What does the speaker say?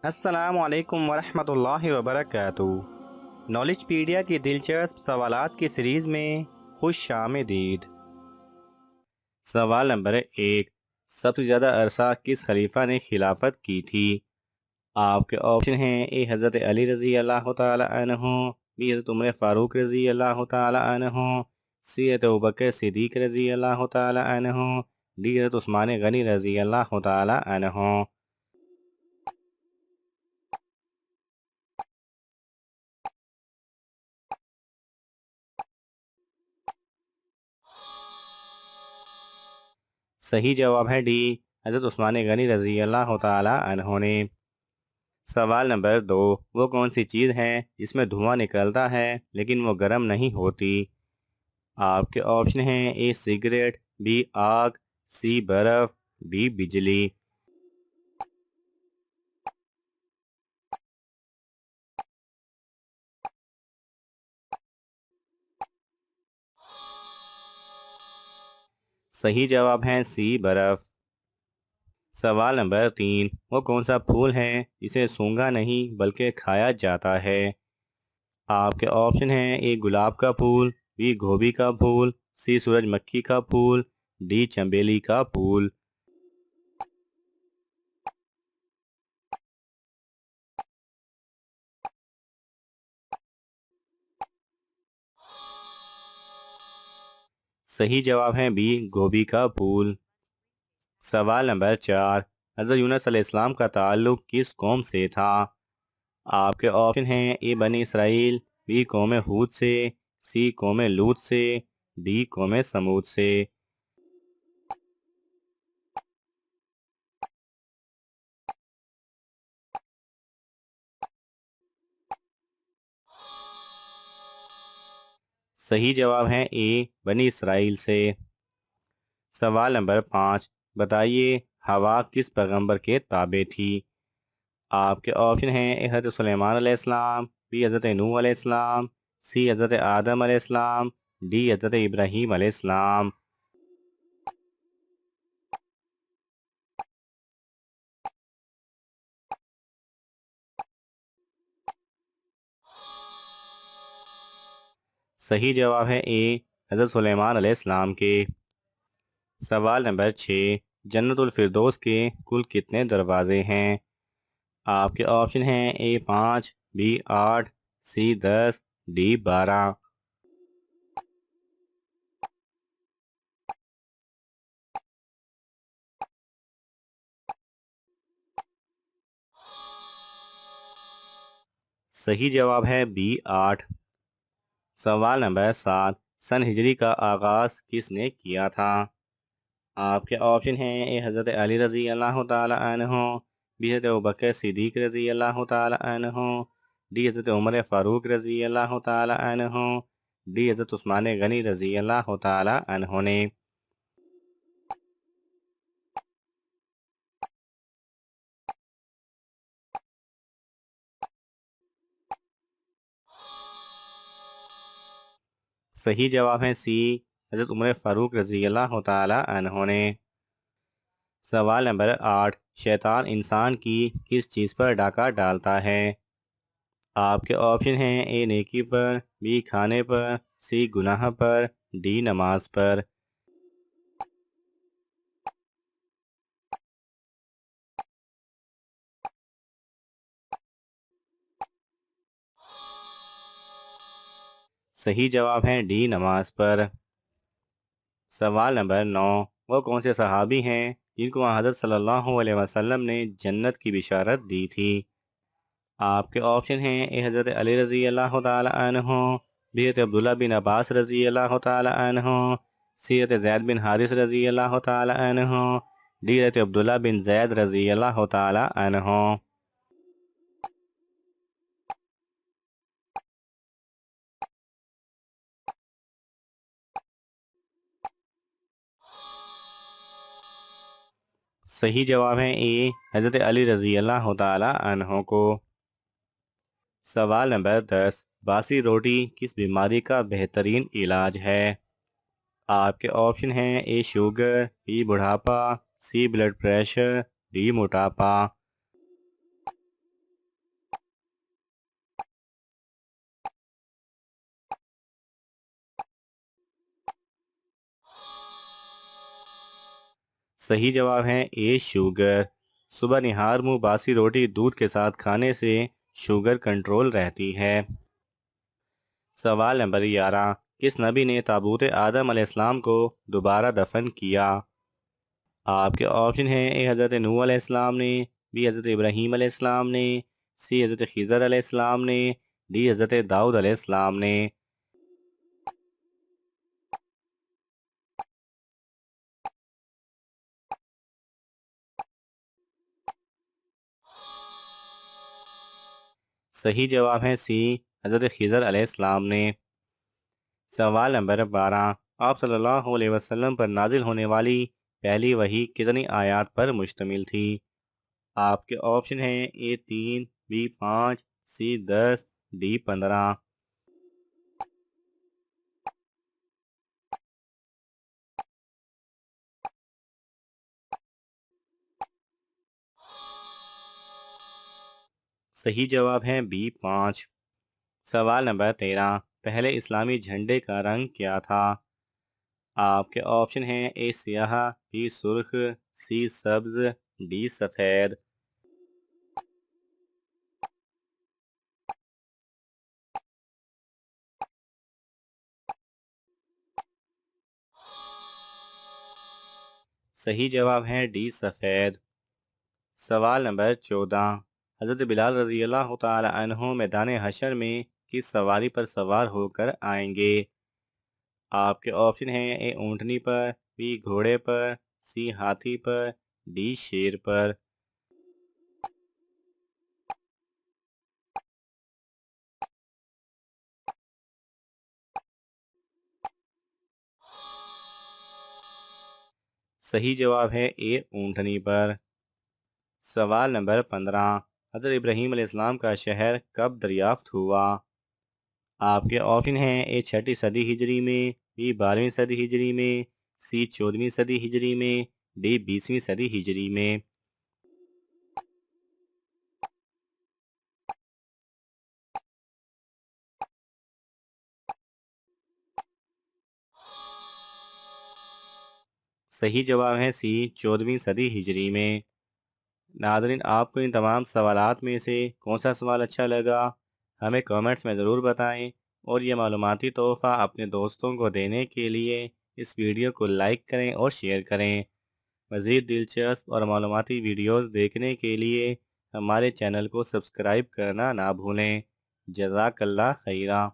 السلام علیکم ورحمۃ اللہ وبرکاتہ۔ نالج پیڈیا کی دلچسپ سوالات کی سیریز میں خوش آمدید۔ سوال نمبر 1، سب سے زیادہ عرصہ کس خلیفہ نے خلافت کی تھی؟ آپ کے آپشن ہیں: اے حضرت علی رضی اللہ تعالی عنہ، بی حضرت عمر فاروق رضی اللہ تعالی عنہ، سی حضرت ابوبکر صدیق رضی اللہ تعالی عنہ، ڈی حضرت عثمان غنی رضی اللہ تعالی عنہ۔ صحیح جواب ہے ڈی، حضرت عثمان غنی رضی اللہ تعالی عنہ نے۔ سوال نمبر 2، وہ کون سی چیز ہے جس میں دھواں نکلتا ہے لیکن وہ گرم نہیں ہوتی؟ آپ کے آپشن ہیں: اے سگریٹ، بی آگ، سی برف، ڈی بجلی۔ صحیح جواب ہے سی برف۔ سوال نمبر 3، وہ کون سا پھول ہے جسے سونگھا نہیں بلکہ کھایا جاتا ہے؟ آپ کے آپشن ہیں: اے گلاب کا پھول، بی گوبھی کا پھول، سی سورج مکھی کا پھول، ڈی چنبیلی کا پھول۔ صحیح جواب ہے بی گوبھی کا پھول۔ سوال نمبر 4، حضرت یونس علیہ السلام کا تعلق کس قوم سے تھا؟ آپ کے آپشن ہیں: اے بنی اسرائیل، بی قوم ہود سے، سی قوم لوط سے، ڈی قوم سمود سے۔ صحیح جواب ہے اے بنی اسرائیل سے۔ سوال نمبر 5، بتائیے ہوا کس پیغمبر کے تابع تھی؟ آپ کے آپشن ہیں: اے حضرت سلیمان علیہ السلام، بی حضرت نوح علیہ السلام، سی حضرت آدم علیہ السلام، ڈی حضرت ابراہیم علیہ السلام۔ صحیح جواب ہے اے حضرت سلیمان علیہ السلام کے۔ سوال نمبر 6، جنت الفردوس کے کل کتنے دروازے ہیں؟ آپ کے آپشن ہیں: اے 5، بی 8، سی 10، ڈی 12۔ صحیح جواب ہے بی 8۔ سوال نمبر 7، سن ہجری کا آغاز کس نے کیا تھا؟ آپ کے آپشن ہیں: اے حضرت علی رضی اللہ تعالی عنہ، بی حضرت ابوبکر صدیق رضی اللہ تعالی عنہ، ڈی حضرت عمر فاروق رضی اللہ تعالی عنہ، ڈی حضرت عثمان غنی رضی اللہ تعالی عنہ نے۔ صحیح جواب ہے سی، حضرت عمر فاروق رضی اللہ تعالی عنہ نے۔ سوال نمبر 8، شیطان انسان کی کس چیز پر ڈاکہ ڈالتا ہے؟ آپ کے آپشن ہیں: اے نیکی پر، بی کھانے پر، سی گناہ پر، ڈی نماز پر۔ صحیح جواب ہے ڈی نماز پر۔ سوال نمبر 9، وہ کون سے صحابی ہیں جن کو حضرت صلی اللہ علیہ وسلم نے جنت کی بشارت دی تھی؟ آپ کے آپشن ہیں: اے حضرت علی رضی اللہ تعالی عنہ، بی حضرت عبداللہ بن عباس رضی اللہ تعالی عنہ، سی حضرت زید بن حارث رضی اللہ تعالی عنہ، ڈی حضرت عبداللہ بن زید رضی اللہ تعالی عنہ۔ صحیح جواب ہے اے حضرت علی رضی اللہ تعالی عنہ کو۔ سوال نمبر 10، باسی روٹی کس بیماری کا بہترین علاج ہے؟ آپ کے آپشن ہیں: اے شوگر، بی بڑھاپا، سی بلڈ پریشر، ڈی موٹاپا۔ صحیح جواب ہے اے شوگر۔ صبح نہار منہ باسی روٹی دودھ کے ساتھ کھانے سے شوگر کنٹرول رہتی ہے۔ سوال نمبر 11، کس نبی نے تابوت آدم علیہ السلام کو دوبارہ دفن کیا؟ آپ کے آپشن ہیں، اے حضرت نوح علیہ السلام نے، بی حضرت ابراہیم علیہ السلام نے، سی حضرت خضر علیہ السلام نے، ڈی حضرت داؤد علیہ السلام نے۔ صحیح جواب ہے سی، حضرت خضر علیہ السلام نے۔ سوال نمبر 12، آپ صلی اللہ علیہ وسلم پر نازل ہونے والی پہلی وحی کتنی آیات پر مشتمل تھی؟ آپ کے آپشن ہیں، اے 3، بی 5، سی 10، ڈی 15۔ صحیح جواب ہے بی 5۔ سوال نمبر 13، پہلے اسلامی جھنڈے کا رنگ کیا تھا؟ آپ کے آپشن ہیں، اے سیاہ، بی سرخ، سی سبز، ڈی سفید۔ صحیح جواب ہے ڈی سفید۔ سوال نمبر 14، حضرت بلال رضی اللہ تعالی عنہ میدان حشر میں کس سواری پر سوار ہو کر آئیں گے؟ آپ کے آپشن ہیں، اے اونٹنی پر، بی گھوڑے پر، سی ہاتھی پر، ڈی شیر پر۔ صحیح جواب ہے اے اونٹنی پر۔ سوال نمبر 15، حضرت ابراہیم علیہ السلام کا شہر کب دریافت ہوا؟ آپ کے آپشن ہیں، اے 6 صدی ہجری میں، بی 12ویں صدی ہجری میں، سی 14ویں صدی ہجری میں، ڈی 20ویں صدی ہجری میں۔ صحیح جواب ہے سی، 14ویں صدی ہجری میں۔ ناظرین، آپ کو ان تمام سوالات میں سے کون سا سوال اچھا لگا؟ ہمیں کامنٹس میں ضرور بتائیں، اور یہ معلوماتی تحفہ اپنے دوستوں کو دینے کے لیے اس ویڈیو کو لائک کریں اور شیئر کریں۔ مزید دلچسپ اور معلوماتی ویڈیوز دیکھنے کے لیے ہمارے چینل کو سبسکرائب کرنا نہ بھولیں۔ جزاک اللہ خیرہ۔